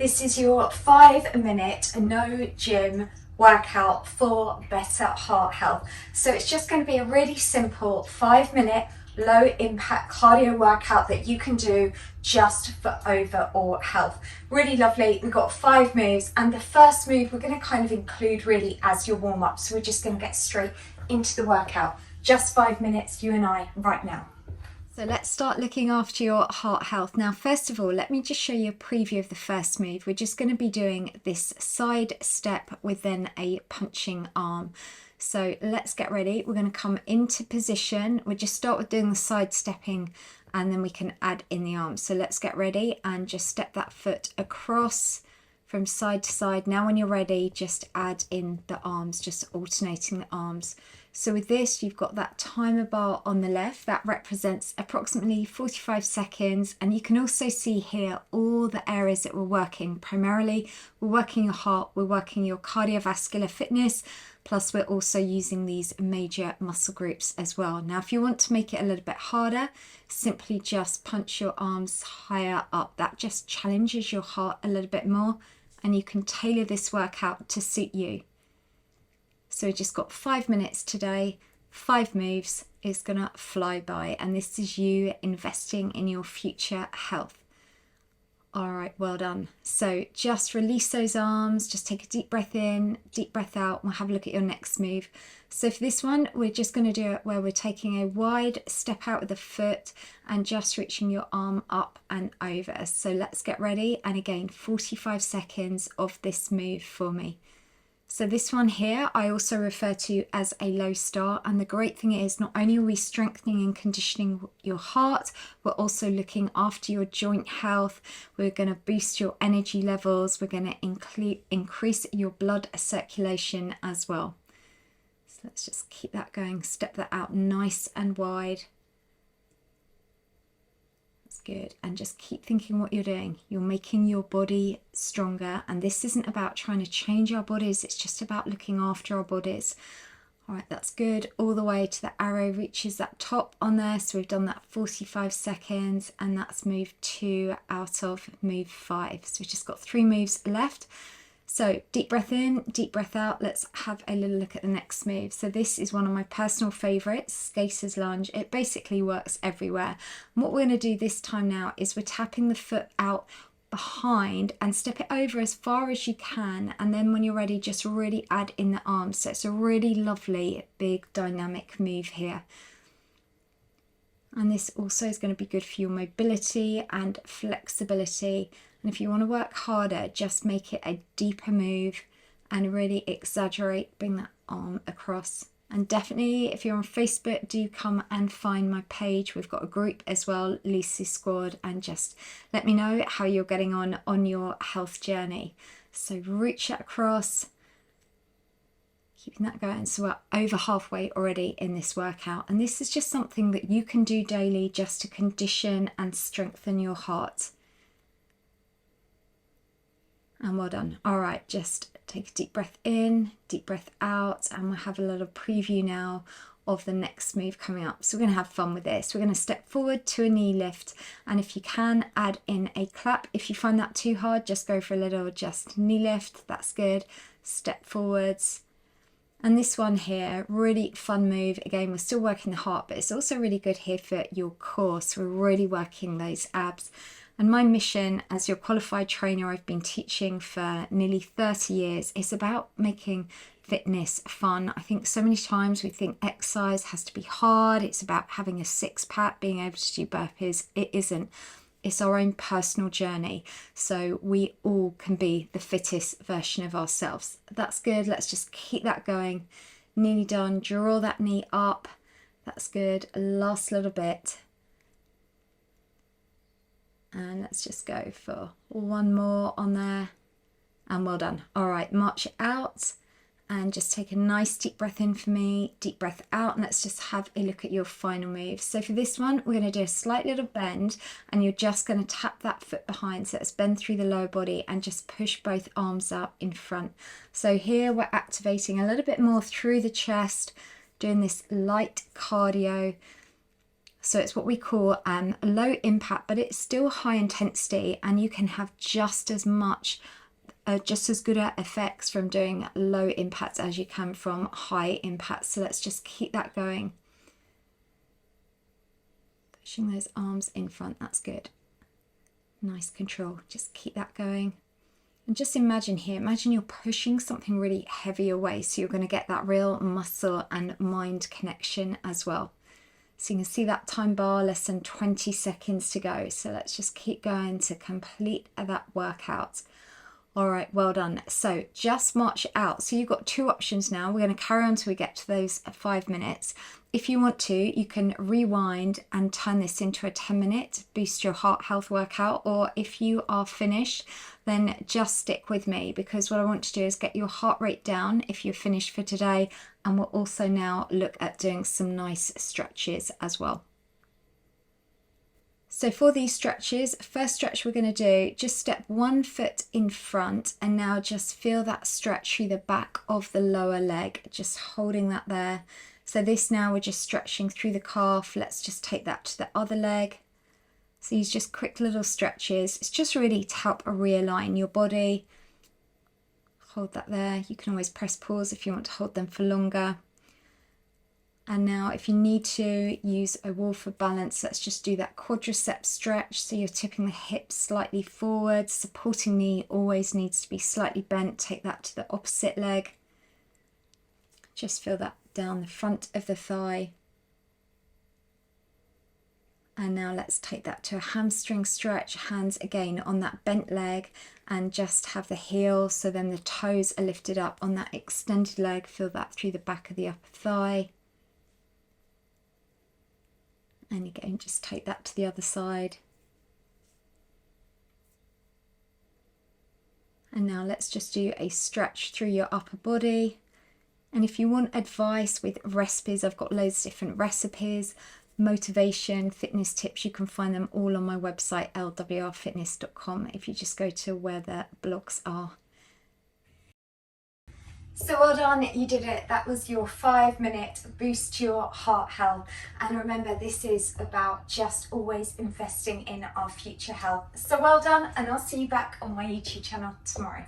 This is your 5-minute no gym workout for better heart health. So it's just going to be a really simple 5-minute low impact cardio workout that you can do just for overall health. Really lovely. We've got 5 moves, and the first move we're going to kind of include really as your warm up. So we're just going to get straight into the workout. Just 5 minutes, you and I, right now. So let's start looking after your heart health. Now, first of all, let me just show you a preview of the first move. We're just going to be doing this side step with then a punching arm. So let's get ready. We're going to come into position. We'll just start with doing the side stepping, and then we can add in the arms. So let's get ready and just step that foot across from side to side. Now when you're ready, just add in the arms, just alternating the arms. So with this, you've got that timer bar on the left that represents approximately 45 seconds. And you can also see here all the areas that we're working. Primarily, we're working your heart, we're working your cardiovascular fitness, plus we're also using these major muscle groups as well. Now, if you want to make it a little bit harder, simply just punch your arms higher up. That just challenges your heart a little bit more, and you can tailor this workout to suit you. So we just got 5 minutes today, 5 moves. Is gonna fly by, and this is you investing in your future health. All right, well done. So just release those arms, just take a deep breath in, deep breath out, and we'll have a look at your next move. So for this one, we're just gonna do it where we're taking a wide step out with the foot and just reaching your arm up and over. So let's get ready. And again, 45 seconds of this move for me. So this one here, I also refer to as a low start. And the great thing is, not only are we strengthening and conditioning your heart, we're also looking after your joint health. We're going to boost your energy levels. We're going to increase your blood circulation as well. So let's just keep that going. Step that out nice and wide. Good. And just keep thinking what you're doing. You're making your body stronger, and this isn't about trying to change our bodies, it's just about looking after our bodies. All right, that's good. All the way to the arrow reaches that top on there. So we've done that 45 seconds, and that's move 2 out of move 5. So we've just got 3 moves left. So deep breath in, deep breath out. Let's have a little look at the next move. So this is one of my personal favorites, Skater's Lunge. It basically works everywhere. And what we're going to do this time now is we're tapping the foot out behind and step it over as far as you can. And then when you're ready, just really add in the arms. So it's a really lovely, big, dynamic move here. And this also is going to be good for your mobility and flexibility. And if you want to work harder, just make it a deeper move and really exaggerate, bring that arm across. And definitely, if you're on Facebook, do come and find my page. We've got a group as well, Lucy Squad, and just let me know how you're getting on your health journey. So reach that across, keeping that going. So we're over halfway already in this workout. And this is just something that you can do daily just to condition and strengthen your heart. And well done. All right, just take a deep breath in, deep breath out, and we'll have a little preview now of the next move coming up. So we're going to have fun with this. We're going to step forward to a knee lift, and if you can, add in a clap. If you find that too hard, just go for a little just knee lift. That's good. Step forwards. And this one here, really fun move. Again, we're still working the heart, but it's also really good here for your core. So we're really working those abs. And my mission as your qualified trainer, I've been teaching for nearly 30 years, is about making fitness fun. I think so many times we think exercise has to be hard. It's about having a six-pack, being able to do burpees. It isn't. It's our own personal journey. So we all can be the fittest version of ourselves. That's good. Let's just keep that going. Nearly done. Draw that knee up. That's good. Last little bit. And let's just go for one more on there. And well done. All right, march it out and just take a nice deep breath in for me, deep breath out, and let's just have a look at your final move. So for this one, we're going to do a slight little bend, and you're just going to tap that foot behind. So let's bend through the lower body and just push both arms up in front. So here we're activating a little bit more through the chest, doing this light cardio So it's what we call low impact, but it's still high intensity, and you can have just as good effects from doing low impact as you can from high impact. So let's just keep that going. Pushing those arms in front, that's good. Nice control, just keep that going. And just imagine you're pushing something really heavy away, so you're going to get that real muscle and mind connection as well. So you can see that time bar, less than 20 seconds to go. So let's just keep going to complete that workout. All right, well done. So just march out. So you've got two options now. We're going to carry on till we get to those 5 minutes. If you want to, you can rewind and turn this into a 10-minute boost your heart health workout. Or if you are finished, then just stick with me, because what I want to do is get your heart rate down if you're finished for today. And we'll also now look at doing some nice stretches as well. So for these stretches, first stretch we're going to do, just step 1 foot in front, and now just feel that stretch through the back of the lower leg, just holding that there. So this now we're just stretching through the calf. Let's just take that to the other leg. So these just quick little stretches. It's just really to help realign your body. Hold that there. You can always press pause if you want to hold them for longer. And now if you need to use a wall for balance, let's just do that quadricep stretch. So you're tipping the hips slightly forward, supporting knee always needs to be slightly bent. Take that to the opposite leg. Just feel that down the front of the thigh. And now let's take that to a hamstring stretch. Hands again on that bent leg, and just have the heel, so then the toes are lifted up on that extended leg. Feel that through the back of the upper thigh. And again, just take that to the other side. And now let's just do a stretch through your upper body. And if you want advice with recipes, I've got loads of different recipes, motivation, fitness tips. You can find them all on my website, lwrfitness.com, if you just go to where the blogs are. So well done, you did it. That was your 5-minute boost to your heart health. And remember, this is about just always investing in our future health. So well done, and I'll see you back on my YouTube channel tomorrow.